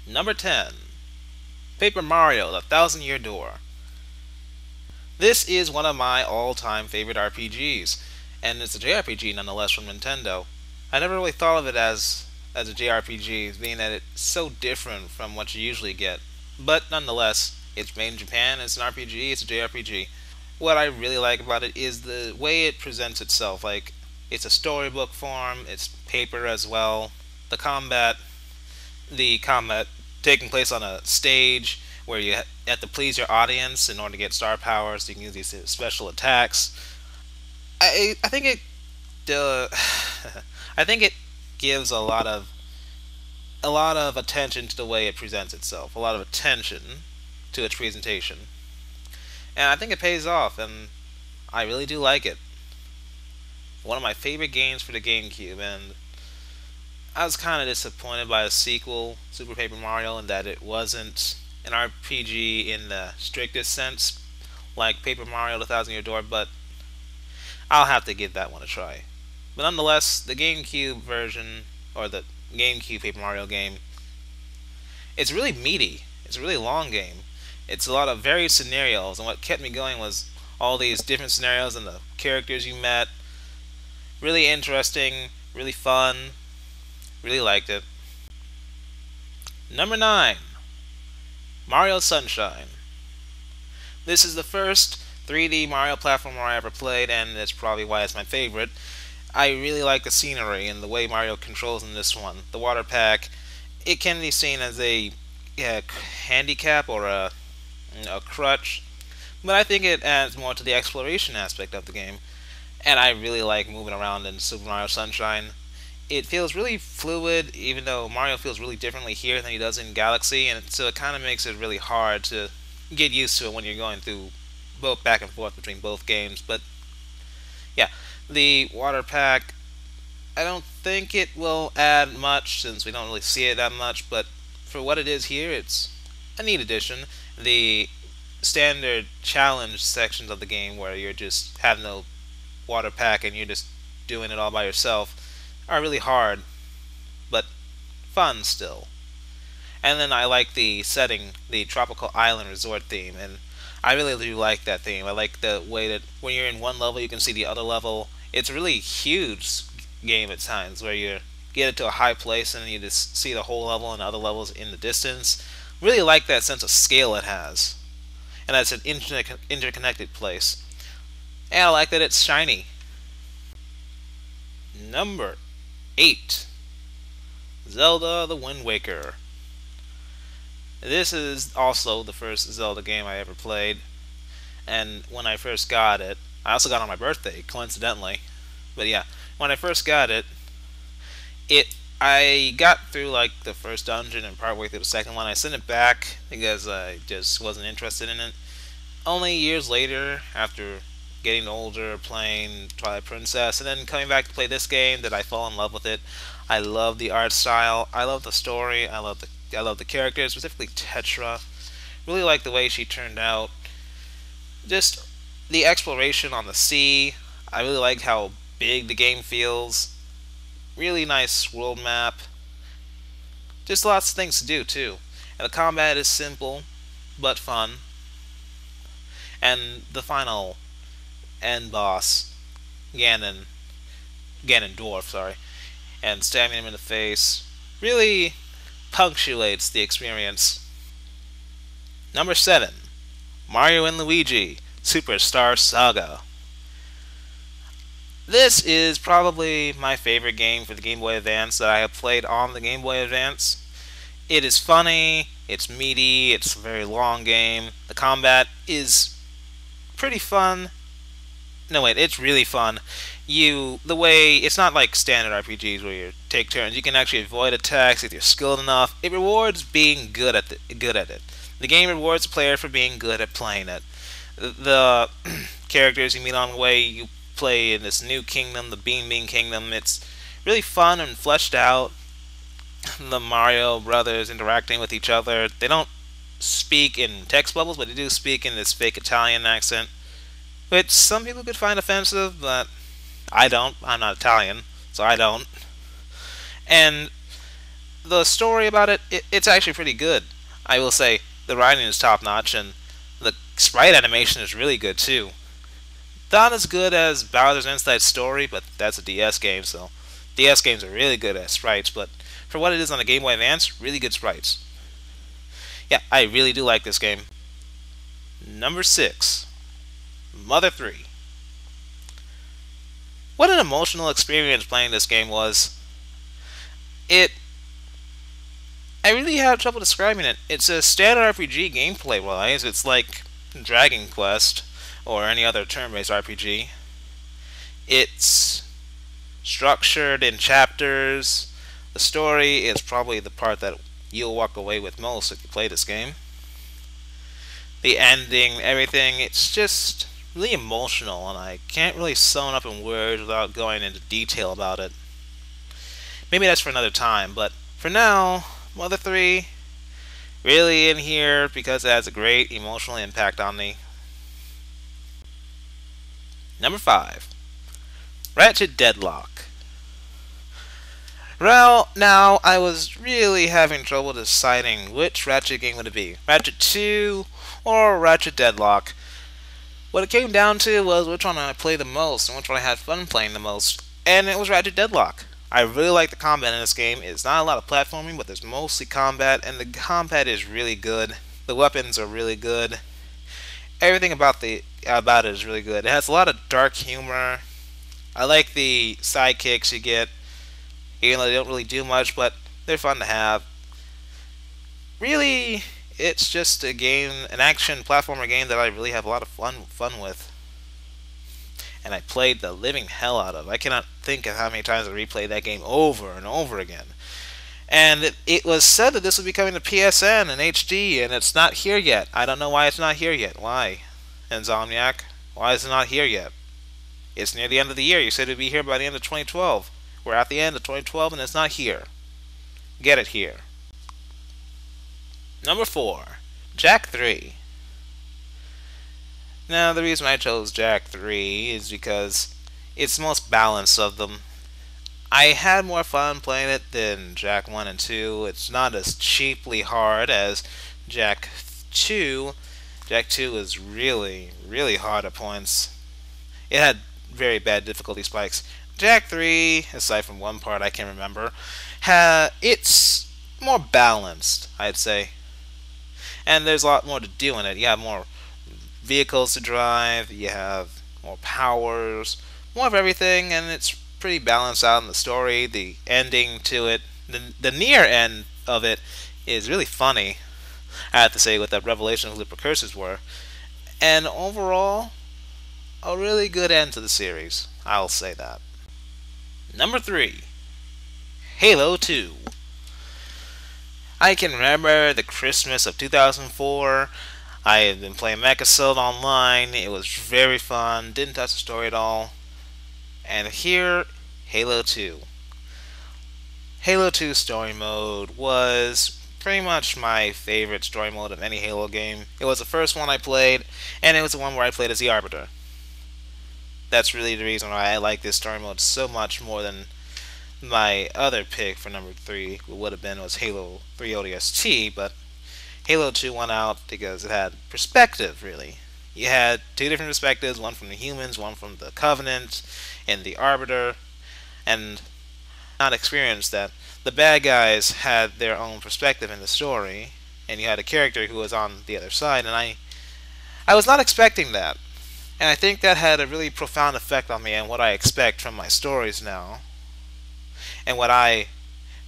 Number 10. Paper Mario: The Thousand Year Door. This is one of my all-time favorite RPGs, and it's a JRPG nonetheless from Nintendo. I never really thought of it as a JRPG, being that it's so different from what you usually get. But nonetheless, it's made in Japan, it's an RPG, it's a JRPG. What I really like about it is the way it presents itself. Like, it's a storybook form, it's paper as well. The combat, the combat taking place on a stage where you have to please your audience in order to get star powers. So you can use these special attacks. I think it I think it gives a lot of attention to the way it presents itself, a lot of attention to its presentation, and I think it pays off, and I really do like it. One of my favorite games for the GameCube, and I was kind of disappointed by the sequel, Super Paper Mario, in that it wasn't an RPG in the strictest sense, like Paper Mario: The Thousand Year Door, but I'll have to give that one a try. But nonetheless, the GameCube version, or the GameCube Paper Mario game, it's really meaty. It's a really long game. It's a lot of varied scenarios, and what kept me going was all these different scenarios and the characters you met. Really interesting, really fun, really liked it. Number 9. Mario Sunshine. This is the first 3D Mario platformer I ever played, and that's probably why it's my favorite. I really like the scenery and the way Mario controls in this one. The water pack, it can be seen as a handicap or a crutch, but I think it adds more to the exploration aspect of the game. And I really like moving around in Super Mario Sunshine. It feels really fluid, even though Mario feels really differently here than he does in Galaxy, and so it kind of makes it really hard to get used to it when you're going through both back and forth between both games. But yeah, the water pack, I don't think it will add much since we don't really see it that much, but for what it is here, it's a neat addition. The standard challenge sections of the game where you're just have no water pack and you're just doing it all by yourself are really hard, but fun still. And then I like the setting, the tropical island resort theme, and I really do like that theme. I like the way that when you're in one level, you can see the other level. It's a really huge game at times where you get it to a high place and you just see the whole level and the other levels in the distance. Really like that sense of scale it has, and that's an interconnected place. And I like that it's shiny. Number 8. Zelda: The Wind Waker. This is also the first Zelda game I ever played, and when I first got it, I also got it on my birthday, coincidentally. But yeah, when I first got it, I got through like the first dungeon and partway through the second one. I sent it back because I just wasn't interested in it. Only years later, after getting older, playing Twilight Princess, and then coming back to play this game, that I fall in love with it. I love the art style. I love the story. I love the characters, specifically Tetra. Really like the way she turned out. Just the exploration on the sea. I really like how big the game feels. Really nice world map. Just lots of things to do too. And the combat is simple but fun. And the final end boss, Ganon, Ganondorf, sorry, and stabbing him in the face really punctuates the experience. Number 7. Mario and Luigi: Superstar Saga. This is probably my favorite game for the Game Boy Advance that I have played on the Game Boy Advance. It is funny, it's meaty, it's a very long game. The combat is pretty fun. No wait, it's really fun. The way it's not like standard RPGs where you take turns. You can actually avoid attacks if you're skilled enough. It rewards being good at it. The game rewards the player for being good at playing it. The characters you meet on the way, you play in this new kingdom, the Bean Bean Kingdom. It's really fun and fleshed out. The Mario brothers interacting with each other. They don't speak in text bubbles, but they do speak in this fake Italian accent, which some people could find offensive, but I don't. I'm not Italian, so I don't. And the story about it's actually pretty good. I will say the writing is top notch, and the sprite animation is really good too. Not as good as Bowser's Inside Story, but that's a DS game, so DS games are really good at sprites. But for what it is on a Game Boy Advance, really good sprites. Yeah, I really do like this game. Number 6, Mother 3. What an emotional experience playing this game was. It I really have trouble describing it. It's a standard RPG gameplay wise. It's like Dragon Quest or any other turn-based RPG. It's structured in chapters. The story is probably the part that you'll walk away with most if you play this game. The ending, everything, it's just really emotional, and I can't really sum it up in words without going into detail about it. Maybe that's for another time, but for now, Mother 3 really in here because it has a great emotional impact on me. Number 5, Ratchet Deadlock. Well, now I was really having trouble deciding which Ratchet game would it be, Ratchet 2 or Ratchet Deadlock. What it came down to was which one I played the most and which one I had fun playing the most, and it was Ratchet Deadlock. I really like the combat in this game. It's not a lot of platforming, but there's mostly combat, and the combat is really good. The weapons are really good. Everything about it is really good. It has a lot of dark humor. I like the sidekicks you get, even though they don't really do much, but they're fun to have. Really, it's just a game, an action platformer game that I really have a lot of fun with. And I played the living hell out of. I cannot think of how many times I replayed that game over and over again. And it was said that this would be coming to PSN and HD, and it's not here yet. I don't know why it's not here yet. Why, Insomniac? Why is it not here yet? It's near the end of the year. You said it would be here by the end of 2012. We're at the end of 2012, and it's not here. Get it here. Number 4, Jak 3. Now, the reason I chose Jak 3 is because it's the most balanced of them. I had more fun playing it than Jak 1 and 2. It's not as cheaply hard as Jak 2. Jak 2 was really, really hard at points. It had very bad difficulty spikes. Jak 3, aside from one part I can remember, it's more balanced, I'd say. And there's a lot more to do in it. You have more vehicles to drive, you have more powers, more of everything, and it's pretty balanced out in the story. The ending to it, the near end of it, is really funny, I have to say, with that revelation of who the precursors were. And overall, a really good end to the series, I'll say that. Number 3, Halo 2. I can remember the Christmas of 2004. I had been playing Mechasode online. It was very fun. Didn't touch the story at all. And here, Halo 2. Halo 2 story mode was pretty much my favorite story mode of any Halo game. It was the first one I played, and it was the one where I played as the Arbiter. That's really the reason why I like this story mode so much more than my other pick for number 3 would have been was Halo 3 ODST, but Halo 2 won out because it had perspective, really. You had two different perspectives, one from the humans, one from the Covenant, and the Arbiter, and not experienced that the bad guys had their own perspective in the story, and you had a character who was on the other side, and I was not expecting that. And I think that had a really profound effect on me and what I expect from my stories now, and what I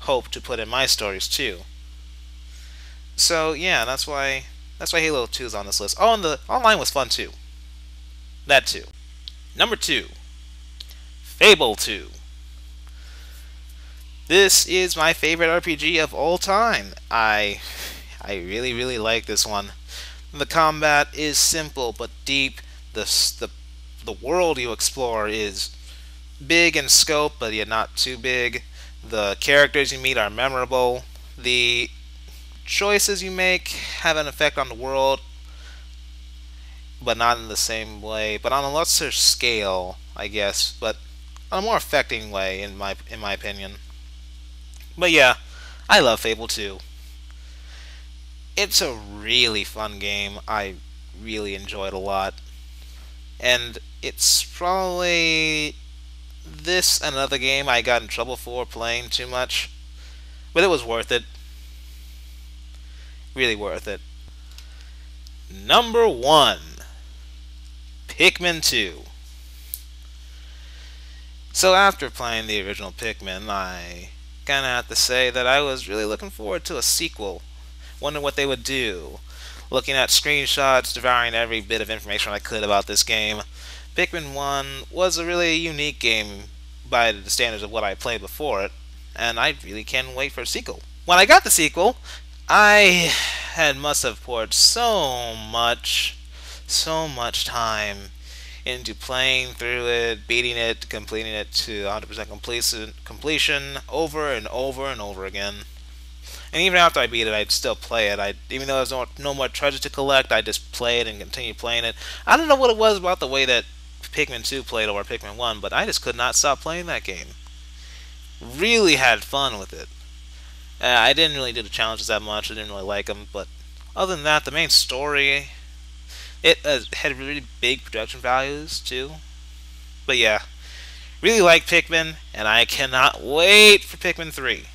hope to put in my stories too. So yeah, that's why Halo 2 is on this list. Oh, and the online was fun too. That too. Number 2, Fable 2. This is my favorite RPG of all time. I really, really like this one. The combat is simple but deep. The world you explore is big in scope, but yet not too big. The characters you meet are memorable. The choices you make have an effect on the world, but not in the same way, but on a lesser scale, I guess, but on a more affecting way, in my opinion. But yeah, I love Fable 2. It's a really fun game. I really enjoy it a lot. And it's probably this and another game I got in trouble for playing too much. But it was worth it. Really worth it. Number 1. Pikmin 2. So after playing the original Pikmin, I kinda have to say that I was really looking forward to a sequel. Wondering what they would do. Looking at screenshots, devouring every bit of information I could about this game. Pikmin 1 was a really unique game by the standards of what I played before it, and I really can't wait for a sequel. When I got the sequel, I must have poured so much time into playing through it, beating it, completing it to 100% completion over and over and over again. And even after I beat it, I'd still play it. Even though there's no more treasure to collect, I just play it and continue playing it. I don't know what it was about the way that Pikmin 2 played over Pikmin 1, but I just could not stop playing that game. Really had fun with it. I didn't really do the challenges that much. I didn't really like them, but other than that, the main story, it had really big production values too. But yeah, really like Pikmin, and I cannot wait for Pikmin 3.